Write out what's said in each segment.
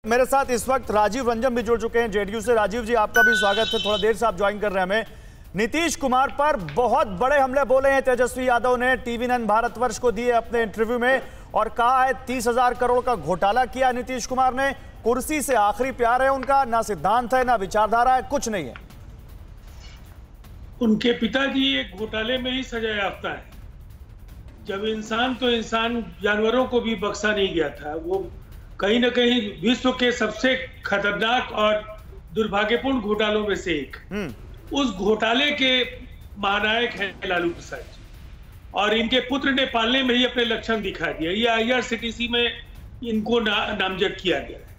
मेरे साथ इस वक्त राजीव रंजन भी जुड़ चुके हैं जेडीयू से। राजीव जी, आपका भी स्वागत है। थोड़ा देर से आप ज्वाइन कर रहे हैं हमें। नीतीश कुमार पर बहुत बड़े हमले बोले हैं तेजस्वी यादव ने, टीवी9 भारतवर्ष को दिए अपने इंटरव्यू में और कहा है 30,000 करोड़ का घोटाला किया नीतीश कुमार ने। कुर्सी से आखिरी प्यार है उनका, ना सिद्धांत है ना विचारधारा है, कुछ नहीं है। उनके पिताजी एक घोटाले में ही सजा याफ्ता है। जब इंसान तो इंसान, जानवरों को भी बख्शा नहीं गया था। वो कहीं ना कहीं विश्व के सबसे खतरनाक और दुर्भाग्यपूर्ण घोटालों में से एक, उस घोटाले के महानायक हैं लालू प्रसाद जी, और इनके पुत्र ने पालने में ही अपने लक्षण दिखा दिया। ये IRCTC में इनको नामजद किया गया है।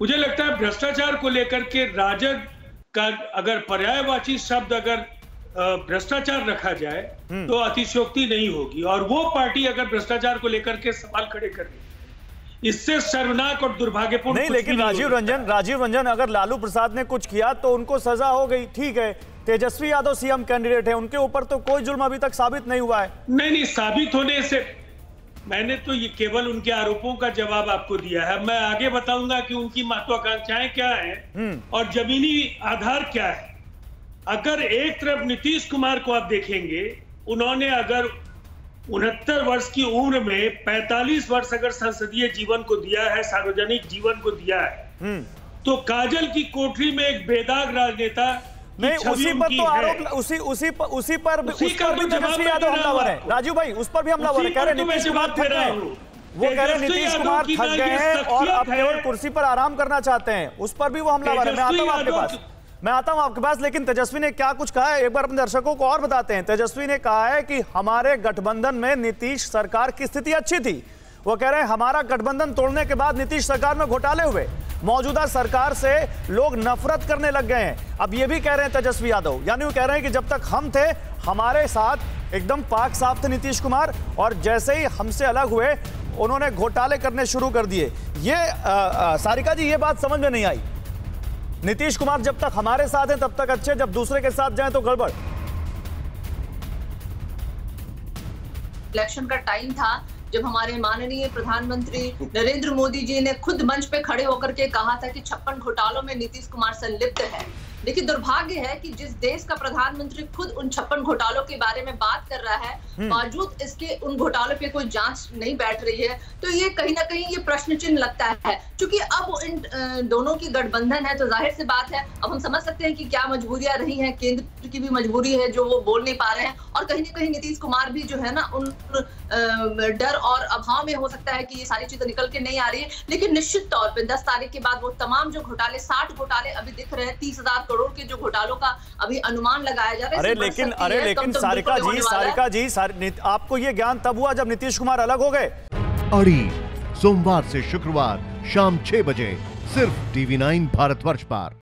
मुझे लगता है भ्रष्टाचार को लेकर के राजद का अगर पर्यायवाची शब्द अगर भ्रष्टाचार रखा जाए तो अतिशयोक्ति नहीं होगी, और वो पार्टी अगर भ्रष्टाचार को लेकर के सवाल खड़े करे, इससे शर्मनाक और दुर्भाग्यपूर्ण नहीं। लेकिन राजीव रंजन, अगर लालू प्रसाद ने कुछ किया तो उनको सजा हो गई, ठीक है। तेजस्वी यादव सीएम कैंडिडेट है, उनके ऊपर तो कोई जुल्म अभी तक साबित नहीं हुआ है। नहीं, साबित होने से मैंने तो ये केवल उनके आरोपों का जवाब आपको दिया है। मैं आगे बताऊंगा कि उनकी महत्वाकांक्षाएं क्या है और जमीनी आधार क्या है। अगर एक तरफ नीतीश कुमार को आप देखेंगे, उन्होंने अगर 69 वर्ष की उम्र में 45 वर्ष अगर संसदीय जीवन को दिया है, सार्वजनिक जीवन को दिया है, तो काजल की कोठरी में एक बेदाग राजनेता नहीं, उसी पर तो आरोप, उसी पर भी तेजस्वी यादव हमलावर है। राजीव भाई, उस पर भी हमलावर है। कह रहे नीतीश कुमार थक गए, वो कह रहे नीतीश कुमार थक गए हैं और अब केवल कुर्सी पर आराम करना चाहते हैं, उस पर भी वो हमलावर है। मैं आता हूं आपके पास, लेकिन तेजस्वी ने क्या कुछ कहा है एक बार अपने दर्शकों को और बताते हैं। तेजस्वी ने कहा है कि हमारे गठबंधन में नीतीश सरकार की स्थिति अच्छी थी। वो कह रहे हैं हमारा गठबंधन तोड़ने के बाद नीतीश सरकार में घोटाले हुए, मौजूदा सरकार से लोग नफरत करने लग गए हैं। अब ये भी कह रहे हैं तेजस्वी यादव, यानी वो कह रहे हैं कि जब तक हम थे हमारे साथ एकदम पाक साफ थे नीतीश कुमार, और जैसे ही हमसे अलग हुए उन्होंने घोटाले करने शुरू कर दिए। ये सारिका जी, ये बात समझ में नहीं आई। नीतीश कुमार जब तक हमारे साथ हैं तब तक अच्छे, जब दूसरे के साथ जाएं तो गड़बड़। इलेक्शन का टाइम था जब हमारे माननीय प्रधानमंत्री नरेंद्र मोदी जी ने खुद मंच पे खड़े होकर के कहा था कि 56 घोटालों में नीतीश कुमार संलिप्त है। लेकिन दुर्भाग्य है कि जिस देश का प्रधानमंत्री खुद उन 56 घोटालों के बारे में बात कर रहा है, बावजूद इसके उन घोटालों पे कोई जांच नहीं बैठ रही है, तो ये कहीं ना कहीं ये प्रश्न चिन्ह लगता है। क्योंकि अब इन दोनों की गठबंधन है तो जाहिर सी बात है, अब हम समझ सकते हैं कि क्या मजबूरियां रही हैं, केंद्र की भी मजबूरी है जो वो बोल नहीं पा रहे हैं, और कहीं ना कहीं नीतीश कुमार भी जो है ना उन डर और अभाव में हो सकता है कि ये सारी चीजें निकल के नहीं आ रही है। लेकिन निश्चित तौर पे 10 तारीख के बाद वो तमाम जो घोटाले, 60 घोटाले अभी दिख रहे हैं, 30,000 करोड़ के जो घोटालों का अभी अनुमान लगाया जा रहा है। अरे लेकिन सारिका जी, आपको ये ज्ञान तब हुआ जब नीतीश कुमार अलग हो गए। अड़ी सोमवार से शुक्रवार शाम 6 बजे सिर्फ टीवी9 भारतवर्ष पर।